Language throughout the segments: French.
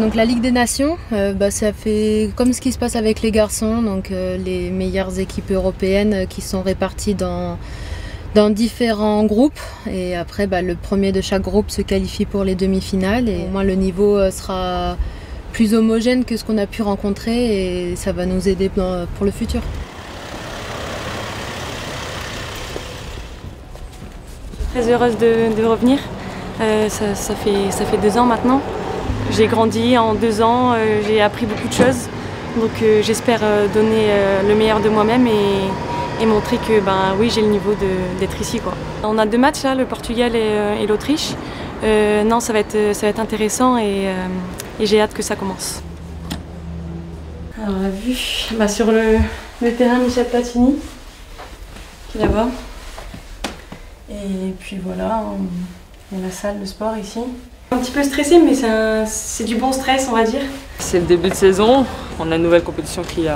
Donc la Ligue des Nations, ça fait comme ce qui se passe avec les garçons, donc les meilleures équipes européennes qui sont réparties dans différents groupes. Et après, le premier de chaque groupe se qualifie pour les demi-finales. Et au moins le niveau sera plus homogène que ce qu'on a pu rencontrer et ça va nous aider pour le futur. Je suis très heureuse de revenir. Ça fait 2 ans maintenant. J'ai grandi en 2 ans, j'ai appris beaucoup de choses. Donc j'espère donner le meilleur de moi-même et montrer que oui, j'ai le niveau d'être ici, quoi. On a 2 matchs là, le Portugal et l'Autriche. Non, ça va être intéressant et j'ai hâte que ça commence. Alors on a vu sur le terrain Michel Platini, qui est là-bas. Et puis voilà, il y a la salle de sport ici. Un petit peu stressé, mais c'est du bon stress, on va dire. C'est le début de saison, on a une nouvelle compétition qui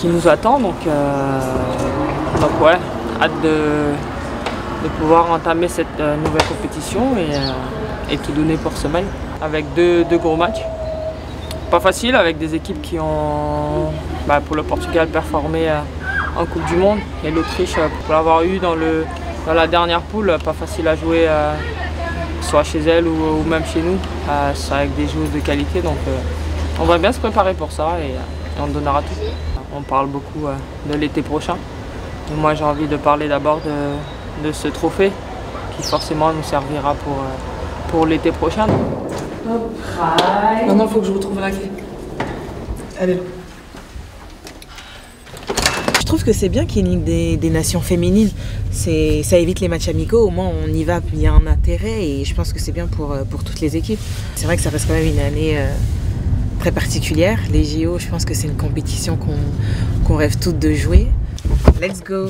nous attend, donc ouais, hâte de pouvoir entamer cette nouvelle compétition et tout donner pour semaine. Avec deux gros matchs. Pas facile, avec des équipes qui ont, pour le Portugal, performé en Coupe du Monde, et l'Autriche, pour l'avoir eu dans la dernière poule, pas facile à jouer. Soit chez elle ou même chez nous, avec des joueurs de qualité. Donc on va bien se préparer pour ça et on donnera tout. On parle beaucoup de l'été prochain. Et moi j'ai envie de parler d'abord de ce trophée qui forcément nous servira pour l'été prochain. Maintenant il faut que je retrouve la clé. Elle est là. Je trouve que c'est bien qu'il y ait une Ligue des Nations féminines. Ça évite les matchs amicaux, au moins on y va, il y a un intérêt et je pense que c'est bien pour toutes les équipes. C'est vrai que ça reste quand même une année très particulière. Les JO, je pense que c'est une compétition qu'on rêve toutes de jouer. Let's go!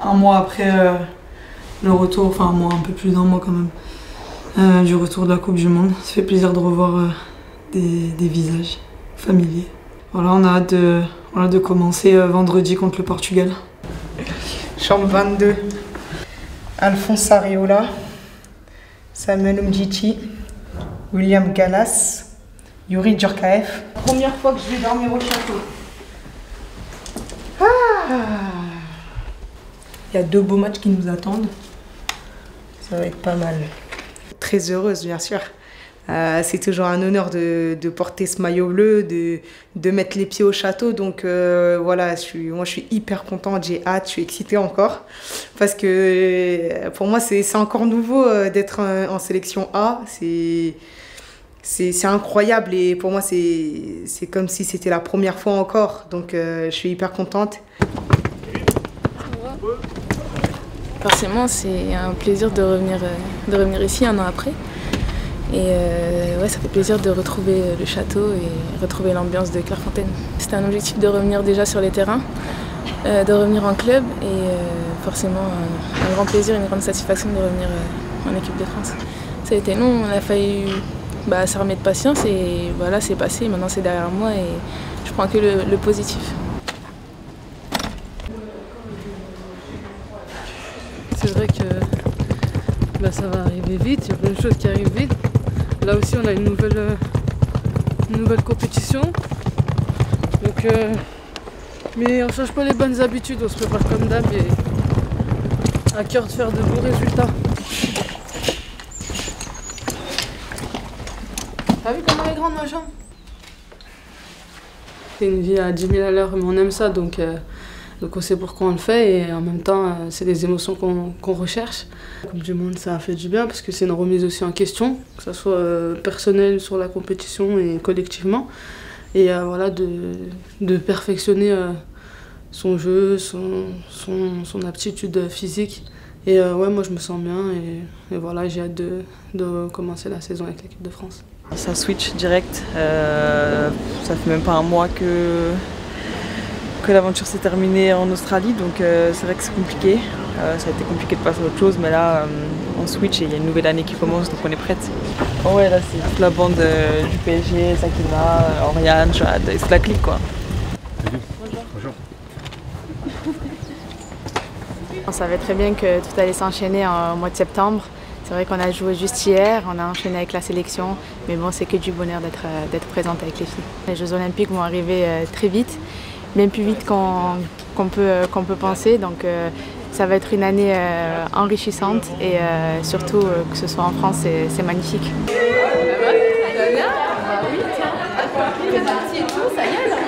Un mois après le retour, enfin un peu plus d'1 mois quand même. Du retour de la Coupe du Monde. Ça fait plaisir de revoir des visages familiers. Voilà, on a hâte de commencer vendredi contre le Portugal. Chambre 22. Alphonse Areola, Samuel Umtiti, William Gallas, Yuri Djurkaeff. Première fois que je vais dormir au château. Il y a 2 beaux matchs qui nous attendent. Ça va être pas mal. Très heureuse, bien sûr. C'est toujours un honneur de porter ce maillot bleu, de mettre les pieds au château. Donc voilà, moi je suis hyper contente, j'ai hâte, je suis excitée encore. Parce que pour moi c'est encore nouveau d'être en sélection A. C'est incroyable et pour moi c'est comme si c'était la première fois encore. Donc je suis hyper contente. Forcément, c'est un plaisir de revenir ici 1 an après. Et ouais, ça fait plaisir de retrouver le château et retrouver l'ambiance de Clairefontaine. C'était un objectif de revenir déjà sur les terrains, de revenir en club et forcément un grand plaisir, une grande satisfaction de revenir en équipe de France. Ça a été long, on a fallu s'armer de patience et voilà, c'est passé, maintenant c'est derrière moi et je prends que le positif. C'est vrai que ça va arriver vite, il y a plein de choses qui arrivent vite. Là aussi on a une nouvelle compétition. Donc, mais on ne change pas les bonnes habitudes, on se prépare comme d'hab et à cœur de faire de beaux résultats. T'as vu comment elle est grande ma chambre? C'est une vie à 10 000 à l'heure, mais on aime ça, donc on sait pourquoi on le fait et en même temps, c'est des émotions qu'on recherche. La Coupe du Monde, ça a fait du bien parce que c'est une remise aussi en question, que ce soit personnel sur la compétition et collectivement. Et voilà, de perfectionner son jeu, son aptitude physique. Et ouais, moi je me sens bien et voilà, j'ai hâte de commencer la saison avec l'équipe de France. Ça switch direct, ça fait même pas 1 mois que l'aventure s'est terminée en Australie, donc c'est vrai que c'est compliqué. Ça a été compliqué de passer à autre chose, mais là on switch et il y a une nouvelle année qui commence, donc on est prête. Oh ouais, là c'est toute la bande du PSG, Sakina, Oriane, Jade, c'est la clique quoi. Salut. Bonjour. On savait très bien que tout allait s'enchaîner au mois de septembre. C'est vrai qu'on a joué juste hier, on a enchaîné avec la sélection, mais bon, c'est que du bonheur d'être présente avec les filles. Les Jeux Olympiques vont arriver très vite, bien plus vite qu'on peut penser, donc ça va être une année enrichissante et surtout que ce soit en France, c'est magnifique. Ça y est, là.